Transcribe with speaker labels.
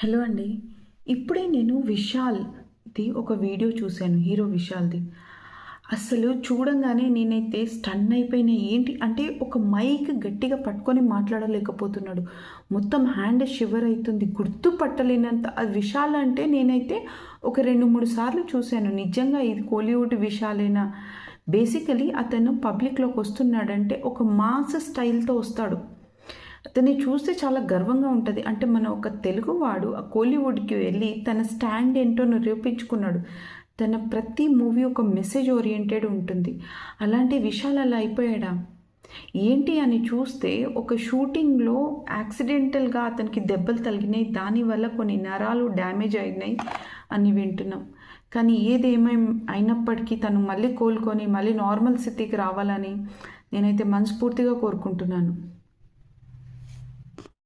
Speaker 1: Hello అండి. ఇప్పుడే నేను విశాల్‌ది ఒక వీడియో చూశాను. హీరో విశాల్‌ది. అస్సలు చూడంగానే నేనైతే స్టన్ అయిపోయినా. ఏంటి అంటే ఒక మైక్ గట్టిగా పట్టుకొని మాట్లాడలేకపోతున్నాడు. మొత్తం హ్యాండ్ షివర్ అయితుంది. గుర్తుపట్టలేనంత అది విశాల్ అంటే నేనైతే ఒక 2, 3 సార్లు చూశాను. నిజంగా ఇది కోలీవుడ్ విశాలేనా? బేసికలీ అతను పబ్లిక్‌లోకి వస్తున్నాడంటే ఒక మాస్ స్టైల్‌తో వస్తాడు. అతన్ని చూస్తే చాలా గర్వంగా ఉంటది. అంటే మన ఒక తెలుగువాడు ఆ కోలీవుడ్‌కి వెళ్ళి తన స్టాండ్ ఏంటో నిరూపించుకున్నాడు. తన ప్రతి మూవీ ఒక మెసేజ్ ఓరియెంటెడ్ ఉంటుంది. అలాంటి విషయాలు అలా అయిపోయాడా? ఏంటి అని చూస్తే ఒక షూటింగ్‌లో యాక్సిడెంటల్‌గా అతనికి దెబ్బలు తగిలినాయి. దానివల్ల కొన్ని నరాలు డ్యామేజ్ అయినాయి అని వింటున్నాం. కానీ అయినప్పటికీ తను మళ్ళీ కోలుకొని మళ్ళీ నార్మల్ స్థితికి రావాలని నేనైతే మనస్ఫూర్తిగా కోరుకుంటున్నాను.